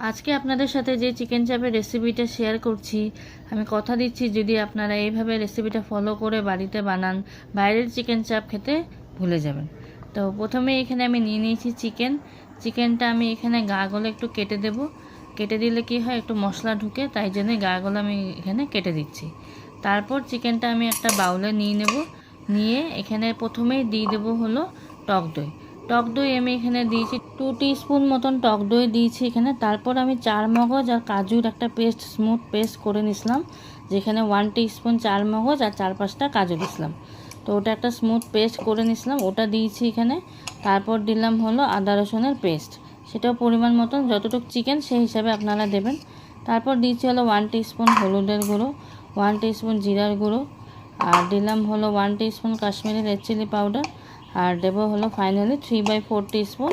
আজকে আপনাদের সাথে যে চিকেন চাপের রেসিপিটা শেয়ার করছি, আমি কথা দিচ্ছি যদি আপনারা এইভাবে রেসিপিটা ফলো করে বাড়িতে বানান, বাইরের চিকেন চাপ খেতে ভুলে যাবেন। তো প্রথমে এখানে আমি নিয়ে নিয়েছি চিকেনটা আমি এখানে গাগুলো একটু কেটে দেব। কেটে দিলে কি হয়, একটু মশলা ঢুকে, তাই জন্য গাগুলো আমি এখানে কেটে দিচ্ছি। তারপর চিকেনটা আমি একটা বাউলে নিয়ে নেব। নিয়ে এখানে প্রথমেই দিয়ে দেবো হলো টক দই আমি এখানে দিয়েছি 2 টিস্পুন মতন টক দই দিয়েছি এখানে। তারপর আমি চারমগজ আর কাজুর একটা স্মুথ পেস্ট করে নিয়েছিলাম, যেখানে 1 টিস্পুন চারমগজ আর 4-5টা কাজু দিয়েছিলাম। তো ওটা একটা স্মুথ পেস্ট করে নিয়েছিলাম, ওটা দিয়েছি এখানে। তারপর দিলাম হলো আদা রসুনের পেস্ট, সেটাও পরিমাণ মতন, যতটুকু চিকেন সেই হিসাবে আপনারা দেবেন। তারপর দিয়েছি হলো 1 টিস্পুন হলুদের গুঁড়ো, 1 টিস্পুন জিরার গুঁড়ো, আর দিলাম হলো 1 teaspoon Kashmiri red chilli powder, আর দেবো হলো ফাইনালি 3/4 টিস্পুন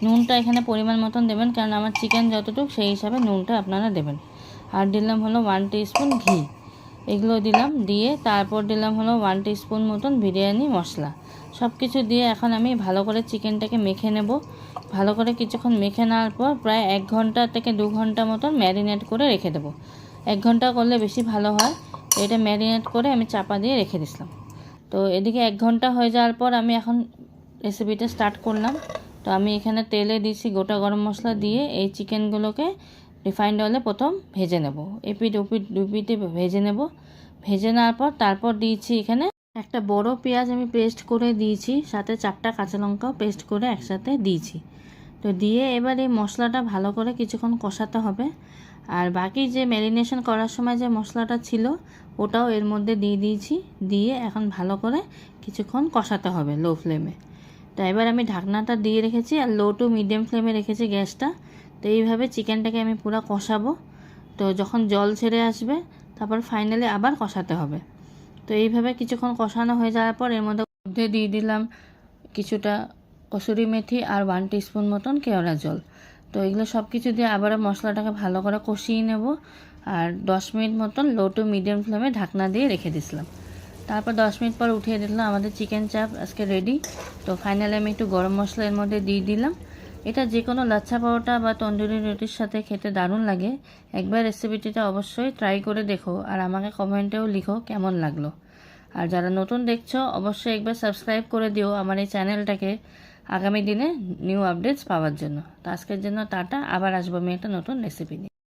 নুনটা এখানে পরিমাণ মতন দেবেন, কারণ আমার চিকেন যতটুকু সেই হিসাবে নুনটা আপনারা দেবেন। আর দিলাম হলো 1 টিস্পুন ঘি, এগুলো দিলাম। দিয়ে তারপর দিলাম হলো 1 টিস্পুন মতন বিরিয়ানি মশলা। সব কিছু দিয়ে এখন আমি ভালো করে চিকেনটাকে মেখে নেব। ভালো করে কিছুক্ষণ মেখে নেওয়ার পর প্রায় 1 ঘন্টা থেকে 2 ঘন্টা মতন ম্যারিনেট করে রেখে দেবো। 1 ঘন্টা করলে বেশি ভালো হয়। এটা ম্যারিনেট করে আমি চাপা দিয়ে রেখে দিলাম। তো এদিকে 1 ঘন্টা হয়ে যাওয়ার পর আমি এখন রেসিপিটা স্টার্ট করলাম। তো আমি এখানে তেলে দিয়েছি গোটা গরম মশলা দিয়ে এই চিকেনগুলোকে রিফাইন্ড অয়েলে প্রথম ভেজে নেব। এপিট ওপিট দুপিটে ভেজে নেব। ভেজে নেওয়ার পর তারপর দিয়েছি এখানে একটা বড় পেঁয়াজ আমি পেস্ট করে দিয়েছি, সাথে 4টা কাঁচা লঙ্কাও পেস্ট করে একসাথে দিয়েছি। তো দিয়ে এবার এই মশলাটা ভালো করে কিছুক্ষণ কষাতে হবে। আর বাকি যে ম্যারিনেশন করার সময় যে মশলাটা ছিল ওটাও এর মধ্যে দিয়ে দিয়েছি। দিয়ে এখন ভালো করে কিছুক্ষণ কষাতে হবে লো ফ্লেমে। তো এবার আমি ঢাকনাটা দিয়ে রেখেছি আর লো টু মিডিয়াম ফ্লেমে রেখেছি গ্যাসটা। তো এইভাবে চিকেনটাকে আমি পুরো কষাবো। তো যখন জল ছেড়ে আসবে তারপর ফাইনালি আবার কষাতে হবে। তো এইভাবে কিছুক্ষণ কষানো হয়ে যাওয়ার পর এর মধ্যে দিয়ে দিলাম কিছুটা কসুরি মেথি আর 1 টিস্পুন মতন কেওড়া জল। তো এগুলো সব কিছু দিয়ে আবারও মশলাটাকে ভালো করে কষিয়ে নেব। আর 10 মিনিট মতন লো টু মিডিয়াম ফ্লেমে ঢাকনা দিয়ে রেখে দিয়েছিলাম। তারপর 10 মিনিট পর উঠিয়ে দিলাম, আমাদের চিকেন চাপ আজকে রেডি। তো ফাইনালি আমি একটু গরম মশলা এর মধ্যে দিয়ে দিলাম। এটা যে কোনো লাচ্ছা পরোটা বা তন্দুরি রুটির সাথে খেতে দারুণ লাগে। একবার রেসিপিটা অবশ্যই ট্রাই করে দেখো আর আমাকে কমেন্টেও লিখো কেমন লাগলো। আর যারা নতুন দেখছো অবশ্যই একবার সাবস্ক্রাইব করে দিও আমার এই চ্যানেলটাকে, আগামী দিনে নিউ আপডেটস পাওয়ার জন্য। তো আজকের জন্য টাটা, আবার আসবো আমি একটা নতুন রেসিপি নিয়ে।